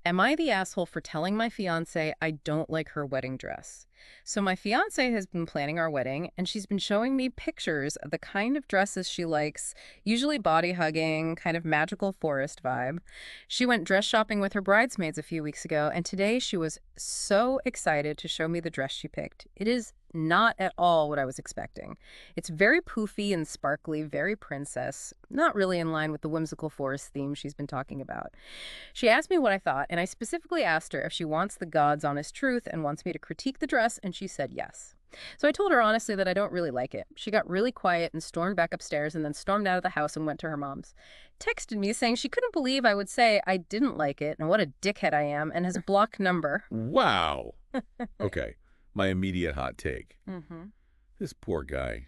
Am I the asshole for telling my fiance I don't like her wedding dress? So my fiance has been planning our wedding, and she's been showing me pictures of the kind of dresses she likes, usually body hugging, kind of magical forest vibe. She went dress shopping with her bridesmaids a few weeks ago, and today she was so excited to show me the dress she picked. It is not at all what I was expecting. It's very poofy and sparkly, very princess, not really in line with the whimsical forest theme she's been talking about. She asked me what I thought, and I specifically asked her if she wants the God's honest truth and wants me to critique the dress, and she said yes. So I told her honestly that I don't really like it. She got really quiet and stormed back upstairs and then stormed out of the house and went to her mom's. Texted me saying she couldn't believe I would say I didn't like it and what a dickhead I am and has block number. Wow. Okay, my immediate hot take. Mm-hmm. This poor guy,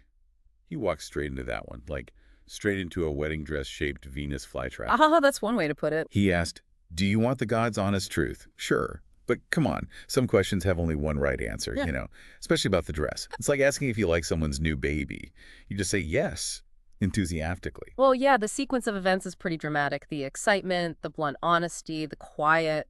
he walked straight into that one, like straight into a wedding dress-shaped Venus flytrap. Ah, that's one way to put it. He asked, "Do you want the God's honest truth?" Sure. But come on, some questions have only one right answer, Yeah. especially about the dress. It's like asking if you like someone's new baby. You just say yes, enthusiastically. Well, yeah, the sequence of events is pretty dramatic. The excitement, the blunt honesty, the quiet,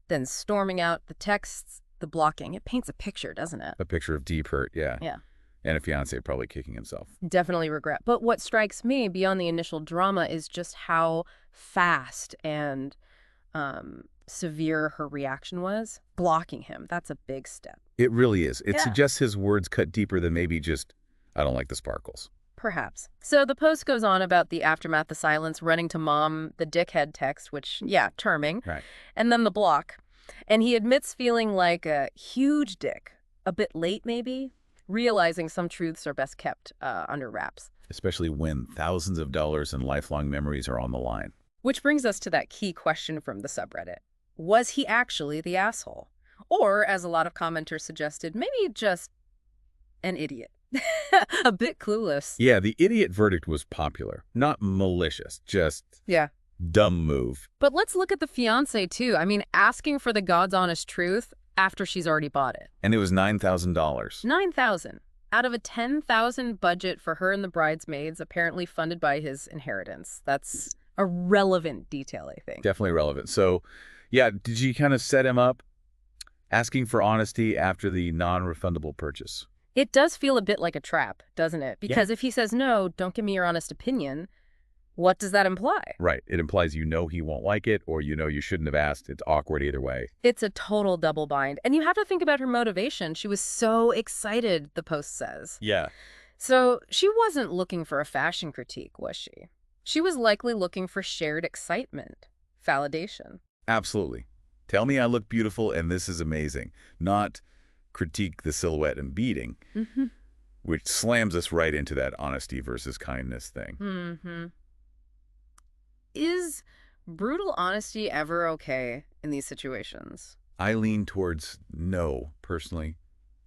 then storming out, the texts, the blocking. It paints a picture, doesn't it? A picture of deep hurt, yeah. Yeah. And a fiancé probably kicking himself. Definitely regret. But what strikes me beyond the initial drama is just how fast and severe her reaction was. Blocking him. That's a big step. It really is. It Yeah. suggests his words cut deeper than maybe just, "I don't like the sparkles." Perhaps. So the post goes on about the aftermath, the silence, running to mom, the dickhead text, which, yeah, charming, Right. and then the block. And he admits feeling like a huge dick, a bit late maybe, realizing some truths are best kept under wraps. Especially when thousands of dollars and lifelong memories are on the line. Which brings us to that key question from the subreddit. Was he actually the asshole? Or, as a lot of commenters suggested, maybe just an idiot. A bit clueless. Yeah, the idiot verdict was popular. Not malicious, just Yeah. dumb move. But let's look at the fiancé, too. I mean, asking for the God's honest truth after she's already bought it. And it was $9,000. $9,000 out of a $10,000 budget for her and the bridesmaids, apparently funded by his inheritance. That's a relevant detail, I think. Definitely relevant. So, yeah, did you kind of set him up asking for honesty after the non-refundable purchase? It does feel a bit like a trap, doesn't it? Because if he says, no, don't give me your honest opinion, what does that imply? Right. It implies you know he won't like it, or you know you shouldn't have asked. It's awkward either way. It's a total double bind. And you have to think about her motivation. She was so excited, the post says. Yeah. So she wasn't looking for a fashion critique, was she? She was likely looking for shared excitement, validation. Absolutely. Tell me I look beautiful and this is amazing. Not critique the silhouette and beading, which slams us right into that honesty versus kindness thing. Is brutal honesty ever okay in these situations? I lean towards no, personally,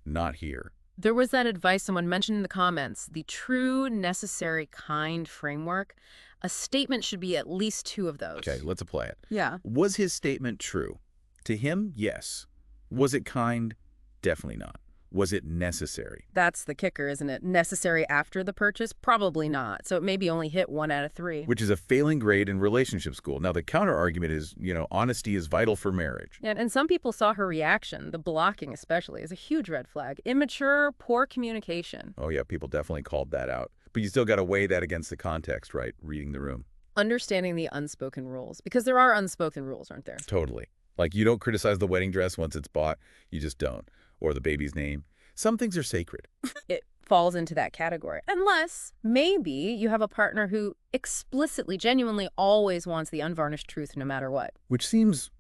not here. There was that advice someone mentioned in the comments, the true, necessary, kind framework. A statement should be at least 2 of those. Okay, let's apply it. Yeah. Was his statement true? To him, yes. Was it kind? Definitely not. Was it necessary? That's the kicker, isn't it? Necessary after the purchase? Probably not. So it maybe only hit 1 out of 3. Which is a failing grade in relationship school. Now, the counter argument is, honesty is vital for marriage. And some people saw her reaction, the blocking especially, as a huge red flag. Immature, poor communication. Oh, yeah, people definitely called that out. But you still got to weigh that against the context, right? Reading the room. Understanding the unspoken rules. Because there are unspoken rules, aren't there? Totally. Like, you don't criticize the wedding dress once it's bought. You just don't. Or the baby's name. Some things are sacred. It falls into that category. Unless maybe you have a partner who explicitly, genuinely always wants the unvarnished truth no matter what. Which seems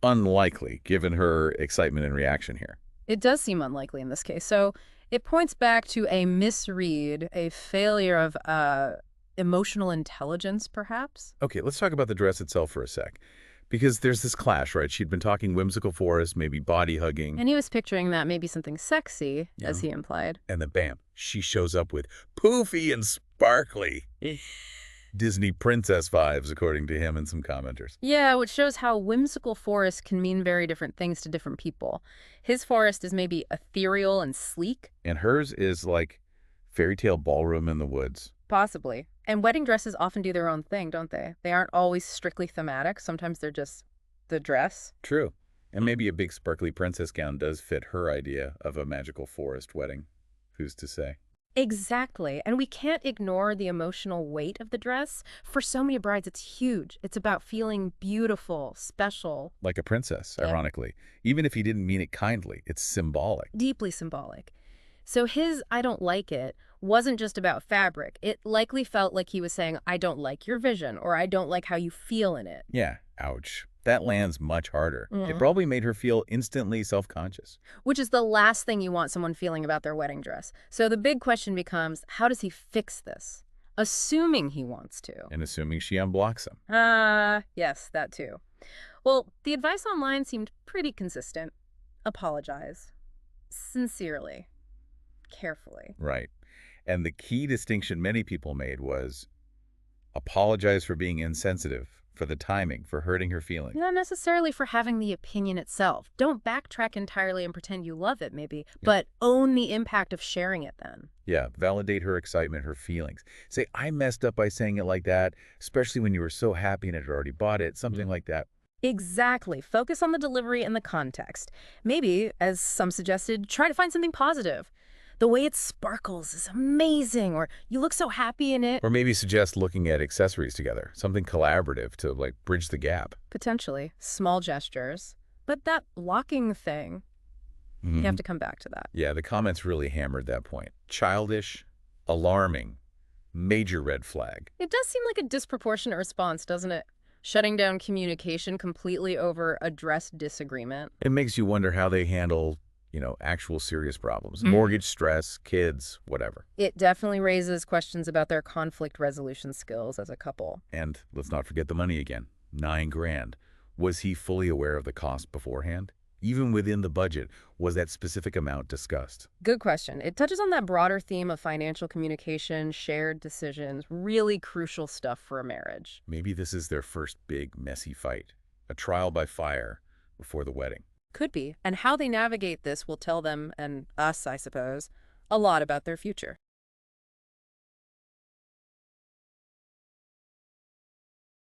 unlikely, given her excitement and reaction here. It does seem unlikely in this case. So it points back to a misread, a failure of emotional intelligence, perhaps? Okay, let's talk about the dress itself for a sec. Because there's this clash, right? She'd been talking whimsical forest, maybe body hugging. And he was picturing that maybe something sexy, as he implied. And then bam, she shows up with poofy and sparkly. Disney princess vibes, according to him and some commenters. Yeah, which shows how whimsical forest can mean very different things to different people. His forest is maybe ethereal and sleek. And hers is like fairy tale ballroom in the woods. Possibly. And wedding dresses often do their own thing, don't they? They aren't always strictly thematic. Sometimes they're just the dress. True. And maybe a big sparkly princess gown does fit her idea of a magical forest wedding. Who's to say? Exactly. And we can't ignore the emotional weight of the dress. For so many brides, it's huge. It's about feeling beautiful, special. Like a princess, Yeah. ironically. Even if he didn't mean it kindly, it's symbolic. Deeply symbolic. So his "I don't like it" wasn't just about fabric. It likely felt like he was saying, "I don't like your vision," or "I don't like how you feel in it." Yeah, ouch. That lands much harder. It Mm. probably made her feel instantly self-conscious. Which is the last thing you want someone feeling about their wedding dress. So the big question becomes, how does he fix this? Assuming he wants to. And assuming she unblocks him. Yes, that too. Well, the advice online seemed pretty consistent. Apologize. Sincerely. Carefully. Right. And the key distinction many people made was apologize for being insensitive, for the timing, for hurting her feelings. Not necessarily for having the opinion itself. Don't backtrack entirely and pretend you love it, maybe, Yeah. but own the impact of sharing it then. Yeah, validate her excitement, her feelings. Say, I messed up by saying it like that, especially when you were so happy and had already bought it, something like that. Exactly. Focus on the delivery and the context. Maybe, as some suggested, try to find something positive. The way it sparkles is amazing, or you look so happy in it. Or maybe suggest looking at accessories together, something collaborative to like bridge the gap. Potentially. Small gestures. But that locking thing, you have to come back to that. Yeah, the comments really hammered that point. Childish, alarming, major red flag. It does seem like a disproportionate response, doesn't it? Shutting down communication completely over a dress disagreement. It makes you wonder how they handle, actual serious problems. Mortgage stress, kids, whatever. It definitely raises questions about their conflict resolution skills as a couple. And let's not forget the money again. $9,000. Was he fully aware of the cost beforehand? Even within the budget, was that specific amount discussed? Good question. It touches on that broader theme of financial communication, shared decisions, really crucial stuff for a marriage. Maybe this is their first big, messy fight. A trial by fire before the wedding. Could be. And how they navigate this will tell them, and us, I suppose, a lot about their future.